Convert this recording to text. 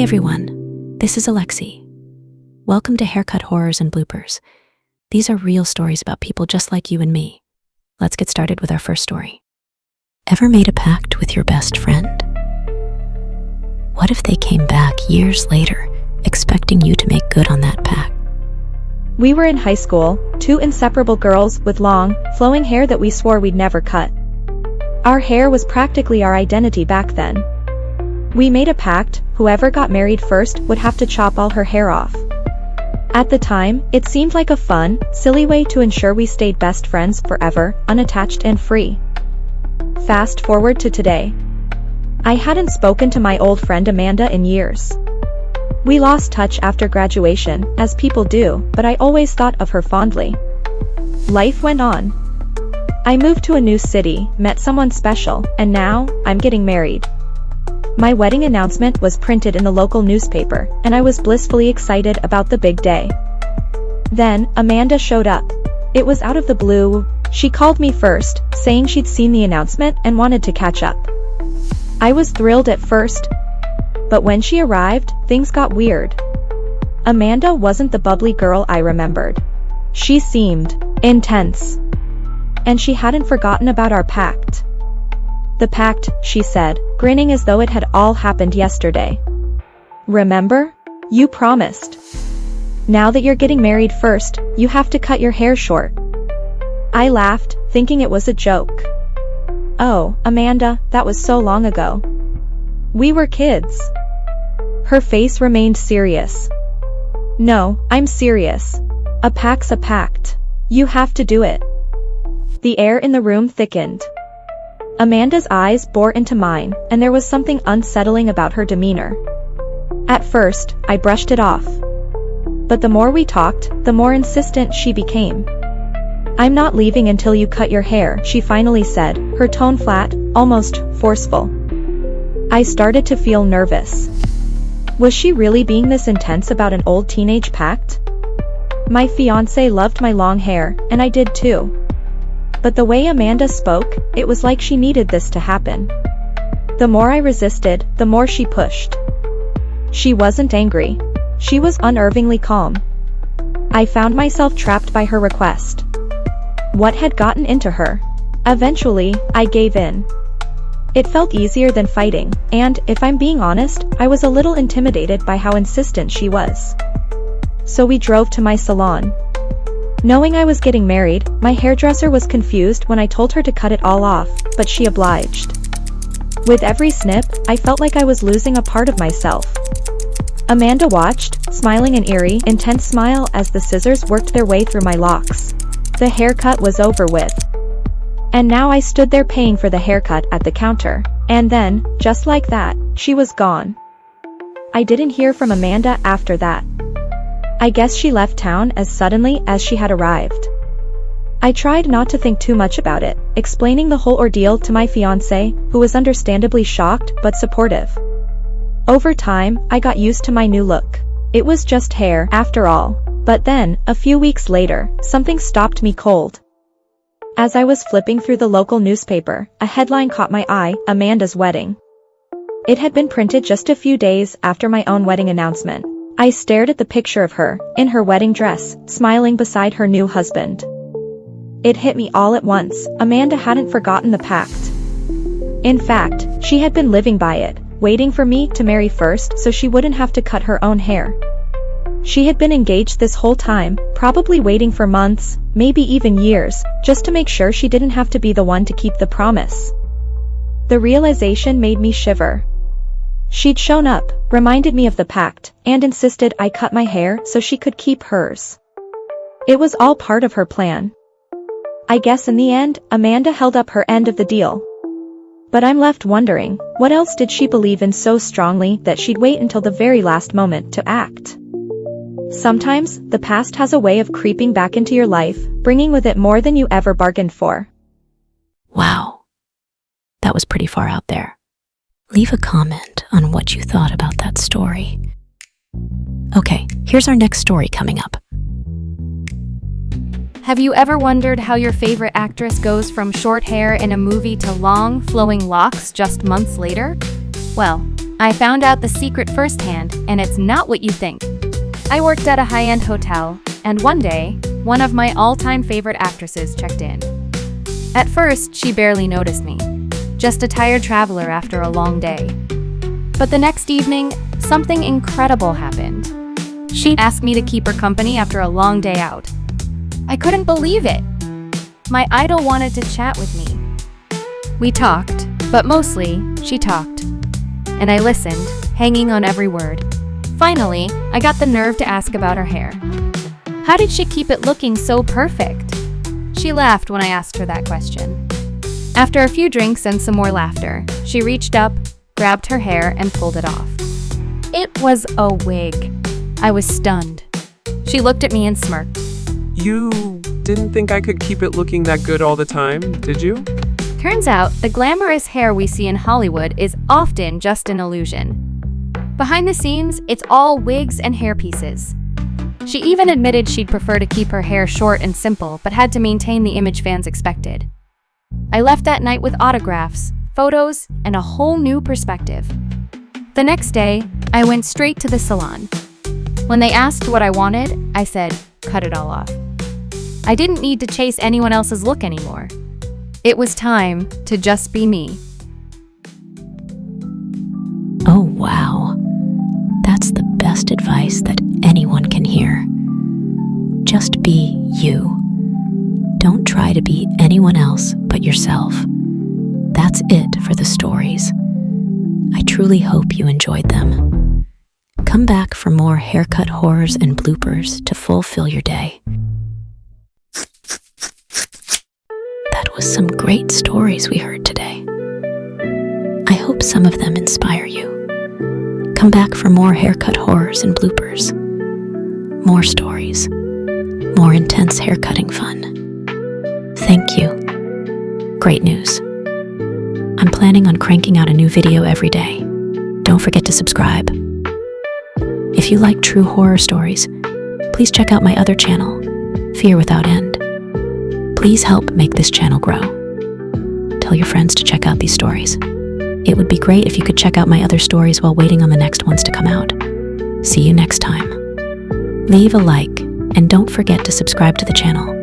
everyone, this is Alexi. Welcome to Haircut Horrors and Bloopers. These are real stories about people just like you and me. Let's get started with our first story. Ever made a pact with your best friend? What if they came back years later, expecting you to make good on that pact? We were in high school, two inseparable girls with long, flowing hair that we swore we'd never cut. Our hair was practically our identity back then. We made a pact, whoever got married first would have to chop all her hair off. At the time, it seemed like a fun, silly way to ensure we stayed best friends forever, unattached and free. Fast forward to today. I hadn't spoken to my old friend Amanda in years. We lost touch after graduation, as people do, but I always thought of her fondly. Life went on. I moved to a new city, met someone special, and now, I'm getting married. My wedding announcement was printed in the local newspaper, and I was blissfully excited about the big day. Then, Amanda showed up. It was out of the blue. She called me first, saying she'd seen the announcement and wanted to catch up. I was thrilled at first, but when she arrived, things got weird. Amanda wasn't the bubbly girl I remembered. She seemed intense. And she hadn't forgotten about our pact. The pact, she said, grinning as though it had all happened yesterday. Remember? You promised. Now that you're getting married first, you have to cut your hair short. I laughed, thinking it was a joke. Oh, Amanda, that was so long ago. We were kids. Her face remained serious. No, I'm serious. A pact's a pact. You have to do it. The air in the room thickened. Amanda's eyes bore into mine, and there was something unsettling about her demeanor. At first, I brushed it off. But the more we talked, the more insistent she became. I'm not leaving until you cut your hair, she finally said, her tone flat, almost forceful. I started to feel nervous. Was she really being this intense about an old teenage pact? My fiancé loved my long hair, and I did too. But the way Amanda spoke, it was like she needed this to happen. The more I resisted, the more she pushed. She wasn't angry. She was unnervingly calm. I found myself trapped by her request. What had gotten into her? Eventually, I gave in. It felt easier than fighting, and, if I'm being honest, I was a little intimidated by how insistent she was. So we drove to my salon. Knowing I was getting married, my hairdresser was confused when I told her to cut it all off, but she obliged. With every snip, I felt like I was losing a part of myself. Amanda watched, smiling an eerie, intense smile as the scissors worked their way through my locks. The haircut was over with. And now I stood there paying for the haircut at the counter. And then, just like that, she was gone. I didn't hear from Amanda after that. I guess she left town as suddenly as she had arrived. I tried not to think too much about it, explaining the whole ordeal to my fiancé, who was understandably shocked but supportive. Over time, I got used to my new look. It was just hair, after all. But then, a few weeks later, something stopped me cold. As I was flipping through the local newspaper, a headline caught my eye, Amanda's wedding. It had been printed just a few days after my own wedding announcement. I stared at the picture of her, in her wedding dress, smiling beside her new husband. It hit me all at once, Amanda hadn't forgotten the pact. In fact, she had been living by it, waiting for me to marry first so she wouldn't have to cut her own hair. She had been engaged this whole time, probably waiting for months, maybe even years, just to make sure she didn't have to be the one to keep the promise. The realization made me shiver. She'd shown up, reminded me of the pact, and insisted I cut my hair so she could keep hers. It was all part of her plan. I guess in the end, Amanda held up her end of the deal. But I'm left wondering, what else did she believe in so strongly that she'd wait until the very last moment to act? Sometimes, the past has a way of creeping back into your life, bringing with it more than you ever bargained for. Wow. That was pretty far out there. Leave a comment on what you thought about that story. Okay, here's our next story coming up. Have you ever wondered how your favorite actress goes from short hair in a movie to long, flowing locks just months later? Well, I found out the secret firsthand, and it's not what you think. I worked at a high-end hotel, and one day, one of my all-time favorite actresses checked in. At first, she barely noticed me, just a tired traveler after a long day. But the next evening, something incredible happened. She asked me to keep her company after a long day out. I couldn't believe it. My idol wanted to chat with me. We talked, but mostly, she talked. And I listened, hanging on every word. Finally, I got the nerve to ask about her hair. How did she keep it looking so perfect? She laughed when I asked her that question. After a few drinks and some more laughter, she reached up, grabbed her hair, and pulled it off. It was a wig. I was stunned. She looked at me and smirked. You didn't think I could keep it looking that good all the time, did you? Turns out, the glamorous hair we see in Hollywood is often just an illusion. Behind the scenes, it's all wigs and hairpieces. She even admitted she'd prefer to keep her hair short and simple, but had to maintain the image fans expected. I left that night with autographs, photos, and a whole new perspective. The next day, I went straight to the salon. When they asked what I wanted, I said, cut it all off. I didn't need to chase anyone else's look anymore. It was time to just be me. Oh, wow. That's the best advice that anyone can hear. Just be you. Don't try to be anyone else but yourself. That's it for the stories. I truly hope you enjoyed them. Come back for more haircut horrors and bloopers to fulfill your day. That was some great stories we heard today. I hope some of them inspire you. Come back for more haircut horrors and bloopers. More stories. More intense haircutting fun. Thank you. Great news. I'm planning on cranking out a new video every day. Don't forget to subscribe. If you like true horror stories, please check out my other channel, Fear Without End. Please help make this channel grow. Tell your friends to check out these stories. It would be great if you could check out my other stories while waiting on the next ones to come out. See you next time. Leave a like, and don't forget to subscribe to the channel.